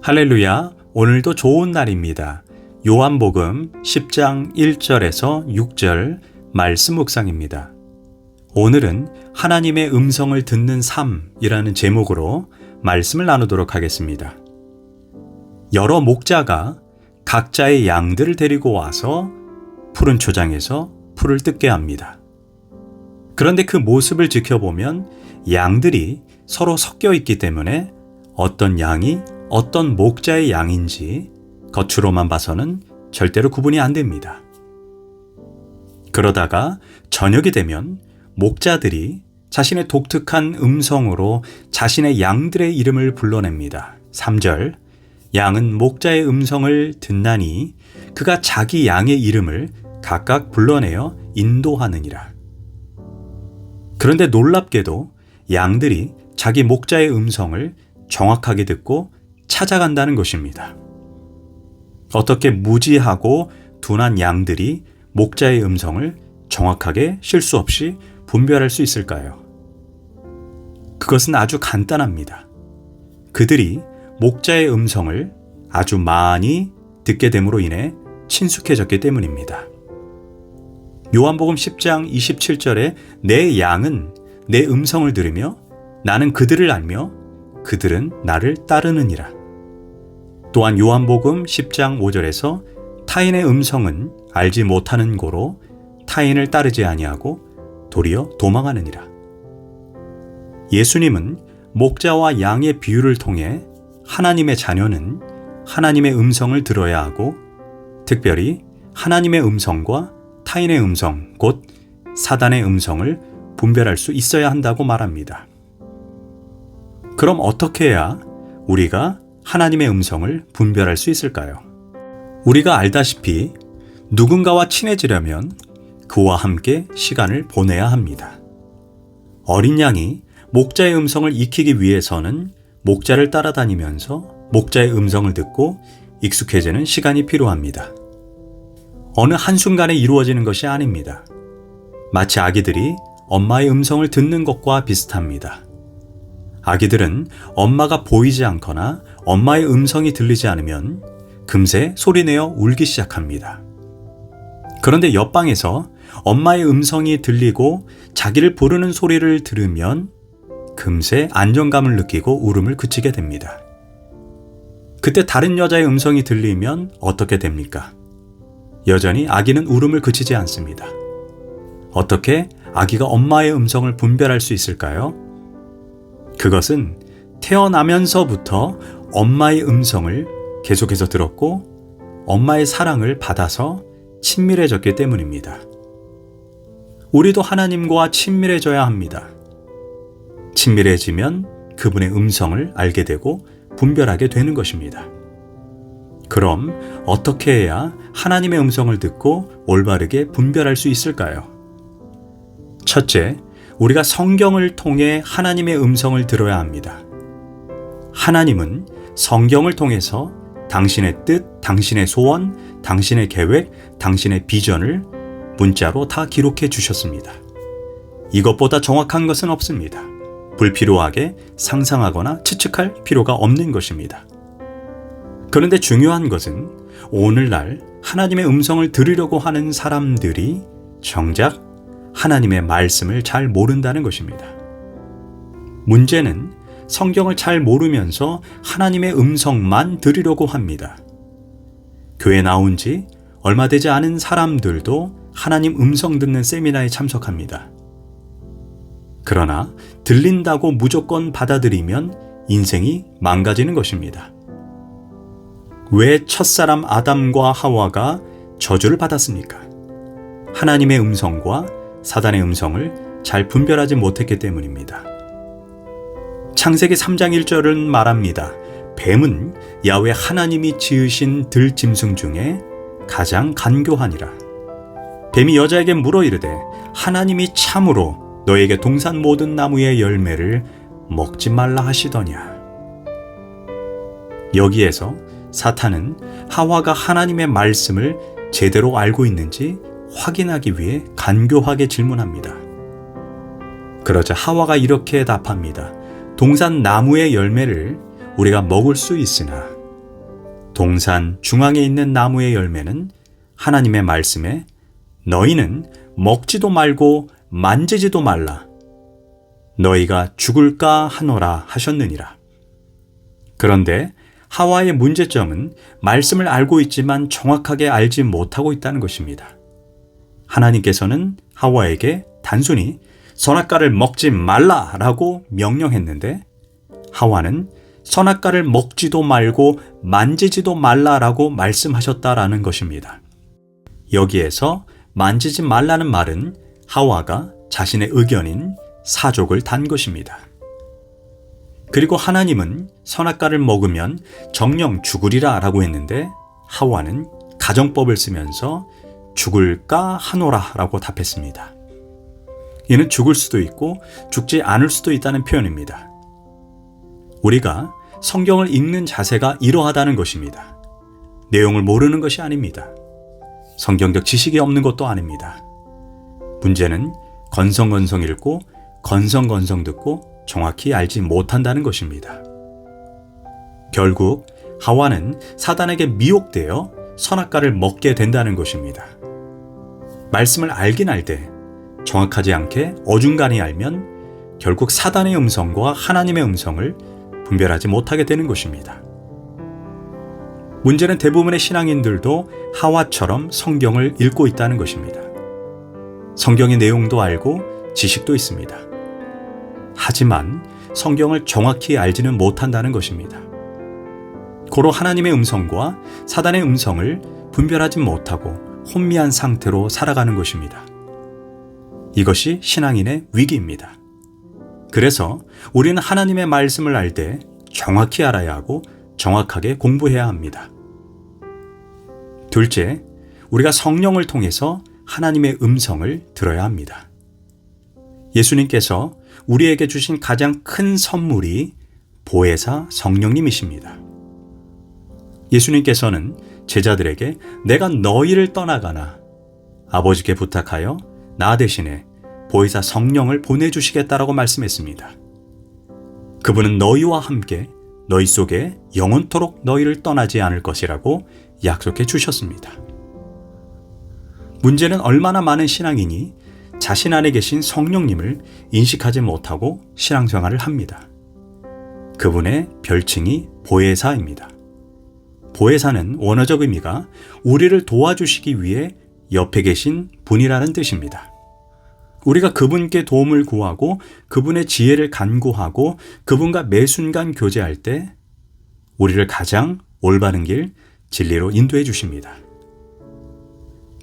할렐루야, 오늘도 좋은 날입니다. 요한복음 10장 1절에서 6절 말씀 묵상입니다. 오늘은 하나님의 음성을 듣는 삶이라는 제목으로 말씀을 나누도록 하겠습니다. 여러 목자가 각자의 양들을 데리고 와서 푸른 초장에서 풀을 뜯게 합니다. 그런데 그 모습을 지켜보면 양들이 서로 섞여 있기 때문에 어떤 양이 어떤 목자의 양인지 겉으로만 봐서는 절대로 구분이 안 됩니다. 그러다가 저녁이 되면 목자들이 자신의 독특한 음성으로 자신의 양들의 이름을 불러냅니다. 3절, 양은 목자의 음성을 듣나니 그가 자기 양의 이름을 각각 불러내어 인도하느니라. 그런데 놀랍게도 양들이 자기 목자의 음성을 정확하게 듣고 찾아간다는 것입니다. 어떻게 무지하고 둔한 양들이 목자의 음성을 정확하게 실수 없이 분별할 수 있을까요? 그것은 아주 간단합니다. 그들이 목자의 음성을 아주 많이 듣게 됨으로 인해 친숙해졌기 때문입니다. 요한복음 10장 27절에 내 양은 내 음성을 들으며 나는 그들을 알며 그들은 나를 따르느니라. 또한 요한복음 10장 5절에서 타인의 음성은 알지 못하는 고로 타인을 따르지 아니하고 도리어 도망하느니라. 예수님은 목자와 양의 비유를 통해 하나님의 자녀는 하나님의 음성을 들어야 하고 특별히 하나님의 음성과 타인의 음성, 곧 사단의 음성을 분별할 수 있어야 한다고 말합니다. 그럼 어떻게 해야 우리가 하나님의 음성을 분별할 수 있을까요? 우리가 알다시피 누군가와 친해지려면 그와 함께 시간을 보내야 합니다. 어린 양이 목자의 음성을 익히기 위해서는 목자를 따라다니면서 목자의 음성을 듣고 익숙해지는 시간이 필요합니다. 어느 한순간에 이루어지는 것이 아닙니다. 마치 아기들이 엄마의 음성을 듣는 것과 비슷합니다. 아기들은 엄마가 보이지 않거나 엄마의 음성이 들리지 않으면 금세 소리내어 울기 시작합니다. 그런데 옆방에서 엄마의 음성이 들리고 자기를 부르는 소리를 들으면 금세 안정감을 느끼고 울음을 그치게 됩니다. 그때 다른 여자의 음성이 들리면 어떻게 됩니까? 여전히 아기는 울음을 그치지 않습니다. 어떻게 아기가 엄마의 음성을 분별할 수 있을까요? 그것은 태어나면서부터 엄마의 음성을 계속해서 들었고 엄마의 사랑을 받아서 친밀해졌기 때문입니다. 우리도 하나님과 친밀해져야 합니다. 친밀해지면 그분의 음성을 알게 되고 분별하게 되는 것입니다. 그럼 어떻게 해야 하나님의 음성을 듣고 올바르게 분별할 수 있을까요? 첫째, 우리가 성경을 통해 하나님의 음성을 들어야 합니다. 하나님은 성경을 통해서 당신의 뜻, 당신의 소원, 당신의 계획, 당신의 비전을 문자로 다 기록해 주셨습니다. 이것보다 정확한 것은 없습니다. 불필요하게 상상하거나 추측할 필요가 없는 것입니다. 그런데 중요한 것은 오늘날 하나님의 음성을 들으려고 하는 사람들이 정작 하나님의 말씀을 잘 모른다는 것입니다. 문제는 성경을 잘 모르면서 하나님의 음성만 들으려고 합니다. 교회 나온 지 얼마 되지 않은 사람들도 하나님 음성 듣는 세미나에 참석합니다. 그러나 들린다고 무조건 받아들이면 인생이 망가지는 것입니다. 왜 첫사람 아담과 하와가 저주를 받았습니까? 하나님의 음성과 사단의 음성을 잘 분별하지 못했기 때문입니다. 창세기 3장 1절은 말합니다. 뱀은 야훼 하나님이 지으신 들짐승 중에 가장 간교하니라. 뱀이 여자에게 물어 이르되 하나님이 참으로 너에게 동산 모든 나무의 열매를 먹지 말라 하시더냐. 여기에서 사탄은 하와가 하나님의 말씀을 제대로 알고 있는지 확인하기 위해 간교하게 질문합니다. 그러자 하와가 이렇게 답합니다. 동산 나무의 열매를 우리가 먹을 수 있으나 동산 중앙에 있는 나무의 열매는 하나님의 말씀에 너희는 먹지도 말고 만지지도 말라. 너희가 죽을까 하노라 하셨느니라. 그런데 하와의 문제점은 말씀을 알고 있지만 정확하게 알지 못하고 있다는 것입니다. 하나님께서는 하와에게 단순히 선악과를 먹지 말라라고 명령했는데 하와는 선악과를 먹지도 말고 만지지도 말라라고 말씀하셨다라는 것입니다. 여기에서 만지지 말라는 말은 하와가 자신의 의견인 사족을 단 것입니다. 그리고 하나님은 선악과를 먹으면 정녕 죽으리라 라고 했는데 하와는 가정법을 쓰면서 죽을까 하노라 라고 답했습니다. 이는 죽을 수도 있고 죽지 않을 수도 있다는 표현입니다. 우리가 성경을 읽는 자세가 이러하다는 것입니다. 내용을 모르는 것이 아닙니다. 성경적 지식이 없는 것도 아닙니다. 문제는 건성건성 읽고 건성건성 듣고 정확히 알지 못한다는 것입니다. 결국 하와는 사단에게 미혹되어 선악과를 먹게 된다는 것입니다. 말씀을 알긴 알되 정확하지 않게 어중간히 알면 결국 사단의 음성과 하나님의 음성을 분별하지 못하게 되는 것입니다. 문제는 대부분의 신앙인들도 하와처럼 성경을 읽고 있다는 것입니다. 성경의 내용도 알고 지식도 있습니다. 하지만 성경을 정확히 알지는 못한다는 것입니다. 고로 하나님의 음성과 사단의 음성을 분별하지 못하고 혼미한 상태로 살아가는 것입니다. 이것이 신앙인의 위기입니다. 그래서 우리는 하나님의 말씀을 알 때 정확히 알아야 하고 정확하게 공부해야 합니다. 둘째, 우리가 성령을 통해서 하나님의 음성을 들어야 합니다. 예수님께서 우리에게 주신 가장 큰 선물이 보혜사 성령님이십니다. 예수님께서는 제자들에게 내가 너희를 떠나가나 아버지께 부탁하여 나 대신에 보혜사 성령을 보내주시겠다라고 말씀했습니다. 그분은 너희와 함께 너희 속에 영원토록 너희를 떠나지 않을 것이라고 약속해 주셨습니다. 문제는 얼마나 많은 신앙인이 자신 안에 계신 성령님을 인식하지 못하고 신앙생활을 합니다. 그분의 별칭이 보혜사입니다. 보혜사는 원어적 의미가 우리를 도와주시기 위해 옆에 계신 분이라는 뜻입니다. 우리가 그분께 도움을 구하고 그분의 지혜를 간구하고 그분과 매 순간 교제할 때 우리를 가장 올바른 길, 진리로 인도해 주십니다.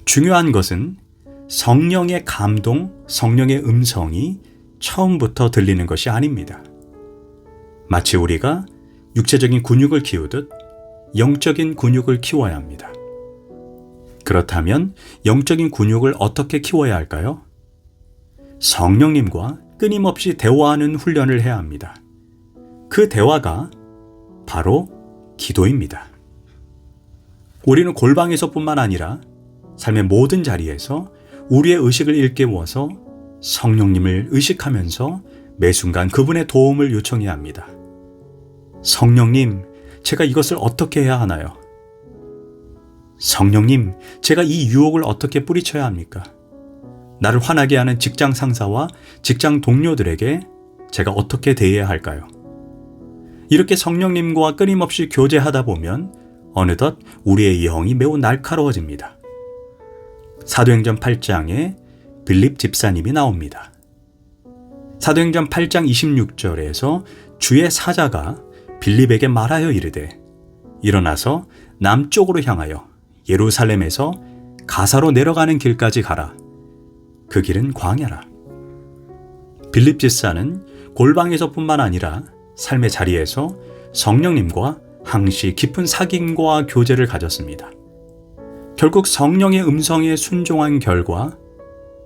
중요한 것은 성령의 감동, 성령의 음성이 처음부터 들리는 것이 아닙니다. 마치 우리가 육체적인 근육을 키우듯 영적인 근육을 키워야 합니다. 그렇다면 영적인 근육을 어떻게 키워야 할까요? 성령님과 끊임없이 대화하는 훈련을 해야 합니다. 그 대화가 바로 기도입니다. 우리는 골방에서뿐만 아니라 삶의 모든 자리에서 우리의 의식을 일깨워서 성령님을 의식하면서 매 순간 그분의 도움을 요청해야 합니다. 성령님, 제가 이것을 어떻게 해야 하나요? 성령님, 제가 이 유혹을 어떻게 뿌리쳐야 합니까? 나를 화나게 하는 직장 상사와 직장 동료들에게 제가 어떻게 대해야 할까요? 이렇게 성령님과 끊임없이 교제하다 보면 어느덧 우리의 영이 매우 날카로워집니다. 사도행전 8장에 빌립 집사님이 나옵니다. 사도행전 8장 26절에서 주의 사자가 빌립에게 말하여 이르되 일어나서 남쪽으로 향하여 예루살렘에서 가사로 내려가는 길까지 가라. 그 길은 광야라. 빌립 집사는 골방에서뿐만 아니라 삶의 자리에서 성령님과 항시 깊은 사귐과 교제를 가졌습니다. 결국 성령의 음성에 순종한 결과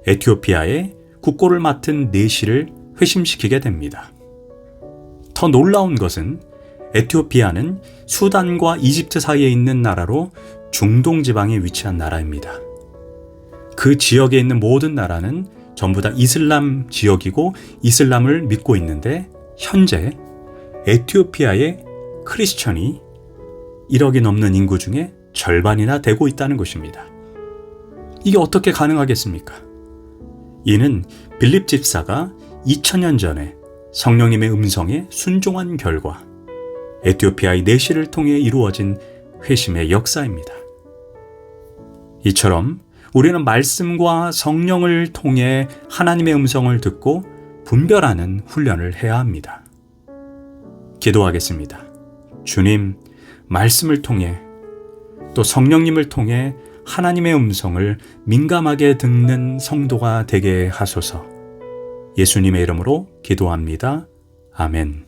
에티오피아의 국고를 맡은 내시를 회심시키게 됩니다. 더 놀라운 것은 에티오피아는 수단과 이집트 사이에 있는 나라로 중동 지방에 위치한 나라입니다. 그 지역에 있는 모든 나라는 전부 다 이슬람 지역이고 이슬람을 믿고 있는데 현재 에티오피아의 크리스천이 1억이 넘는 인구 중에 절반이나 되고 있다는 것입니다. 이게 어떻게 가능하겠습니까? 이는 빌립 집사가 2000년 전에 성령님의 음성에 순종한 결과 에티오피아의 내시를 통해 이루어진 회심의 역사입니다. 이처럼 우리는 말씀과 성령을 통해 하나님의 음성을 듣고 분별하는 훈련을 해야 합니다. 기도하겠습니다. 주님, 말씀을 통해 또 성령님을 통해 하나님의 음성을 민감하게 듣는 성도가 되게 하소서. 예수님의 이름으로 기도합니다. 아멘.